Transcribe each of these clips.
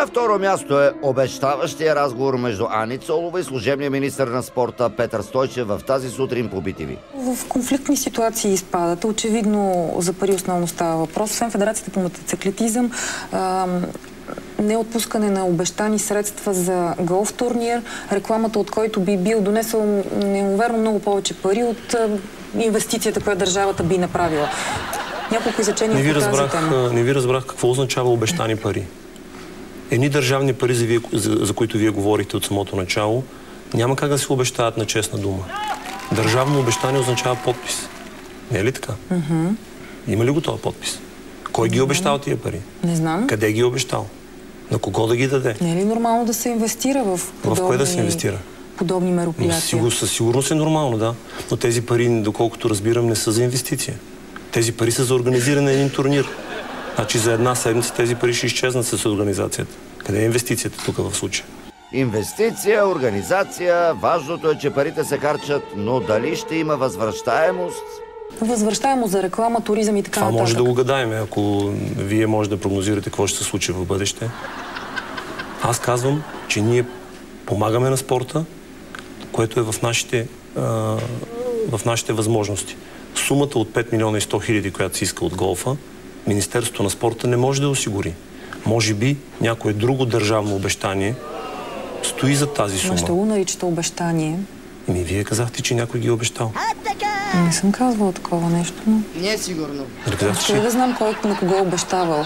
На второ място е обещаващия разговор между Ани Цолова и служебния министър на спорта Петър Стойчев в тази сутрин по BTV. В конфликтни ситуации изпадате. Очевидно за пари основно става въпрос. Освен Федерацията по мотоциклетизъм, неотпускане на обещани средства за голф турнир, рекламата от който би бил донесъл неимоверно много повече пари от инвестицията, която държавата би направила. Няколко изречения по тази тема. Не ви разбрах какво означава обещани пари. Едни държавни пари, за които вие говорихте от самото начало, няма как да се обещават на честна дума. Държавно обещание означава подпис. Не е ли така? Има ли го този подпис? Кой ги обещал тия пари? Не знам. Къде ги обещал? На кого да ги даде? Не е ли нормално да се инвестира в подобни... В кое да се инвестира? Подобни мероприятия? Със сигурност е нормално, да. Но тези пари, доколкото разбирам, не са за инвестиция. Тези пари са за организиране на един турнир. Значи за една седмица тези пари ще изчезнат с организацията. Къде е инвестицията тук в случая? Инвестиция, организация, важното е, че парите се харчат, но дали ще има възвръщаемост? Възвръщаемост за реклама, туризъм и така нататък. Това може да го гадаем, ако вие може да прогнозирате какво ще се случи в бъдеще. Аз казвам, че ние помагаме на спорта, което е в нашите възможности. Сумата от 5 милиона и 100 хиляди, която се иска от голфа, Министерството на спорта не може да осигури. Може би някое друго държавно обещание стои за тази сума. Ще го наричате обещание. Вие казахте, че някой ги е обещал. Не съм казвала такова нещо, но... Не е сигурно. Ще да знам кой на кого е обещавал.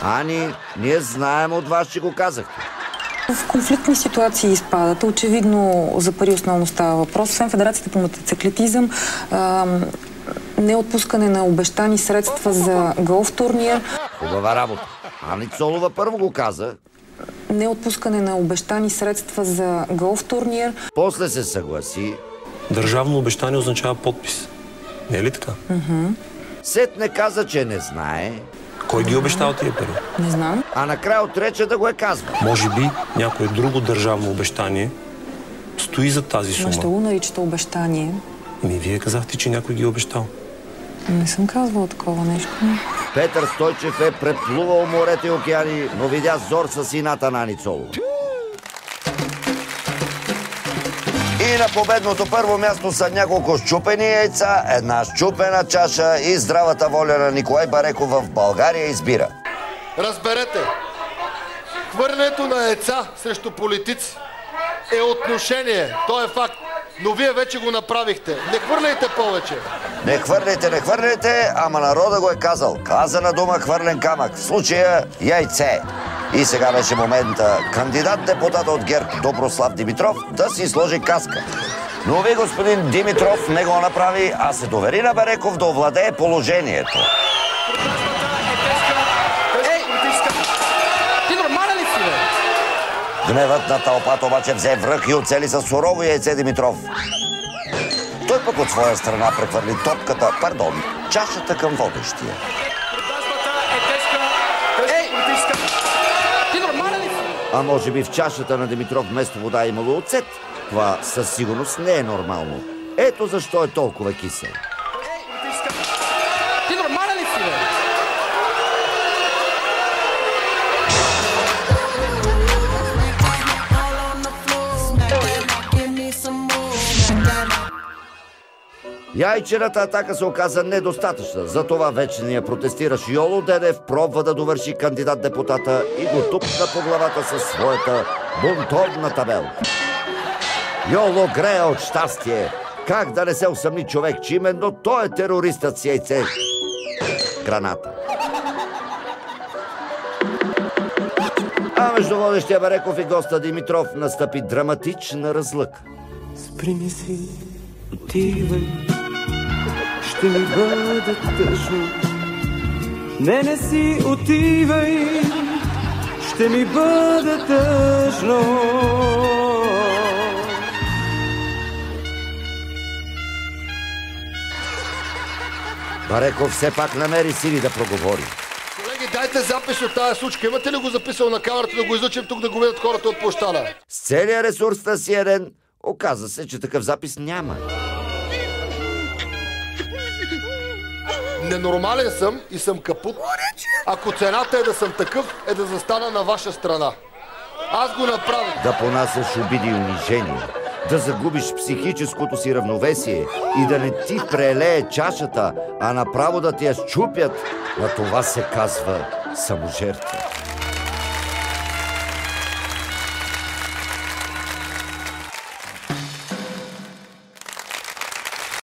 Ани, ние знаем от вас, че го казахте. В конфликтни ситуации изпадате. Очевидно за пари основно става въпрос. Освен Федерацията по мотоциклетизъм, неотпускане на обещани средства за голф турнир. Хубава работа. Ани Цолова първо го каза. Неотпускане на обещани средства за голф турнир. После се съгласи. Държавно обещание означава подпис. Не е ли така? Сетне каза, че не знае. Кой ги обещал тия пари? Не знам. А накрая отрече да го е казва. Може би някое друго държавно обещание стои за тази сума. Ще го наричате обещание. Вие казахте, че някой ги е обещал. Не съм казвала такова нещо. Петър Стойчев е преплувал морете и океани, но видя зор със сината на Ани Цолова. И на победното първо място са няколко счупени яйца, една счупена чаша и здравата воля на Николай Бареков в България избира. Разберете, хвърлянето на яйца срещу политици е отношение, то е факт. Но вие вече го направихте. Не хвърляйте повече. Не хвърляйте, ама народа го е казал. Казана дума, хвърлен камък. В случая яйце. И сега беше момента кандидат-депутат от ГЕРБ Доброслав Димитров да си сложи каска. Но ви, господин Димитров, не го направи, а се довери на Бареков да овладее положението. Гневът на тълпата обаче взе връх и оцели със сурово яйце Димитров. Той пък от своя страна прехвърли чашата към водещия. А може би в чашата на Димитров вместо вода е имало оцет? Това със сигурност не е нормално. Ето защо е толкова кисел. Яйчената атака се оказа недостатъчна. Затова вечният протестиращ Йоло Дедев пробва да довърши кандидат-депутата и го тупна по главата със своята бунтовна табелка. Йоло грее от щастие. Как да не се усъмни човек, че именно той е терористът с яйце граната. А между водещия Бареков и госта Димитров настъпи драматична разлъка. Спри ми си, отивай, ще ми бъде тъжно. Не си отивай, ще ми бъде тъжно. Бареков все пак намери сили да проговори. Колеги, дайте запис от тази случка. Имате ли го записал на камерата да го излъчим тук да го видят хората от площада? С целия ресурс на CNN оказа се, че такъв запис няма. Ненормален съм и съм капут. Ако цената е да съм такъв, е да застана на ваша страна. Аз го направих. Да понасяш обиди и унижение, да загубиш психическото си равновесие и да не ти прелее чашата, а направо да ти я счупят, на това се казва саможертва.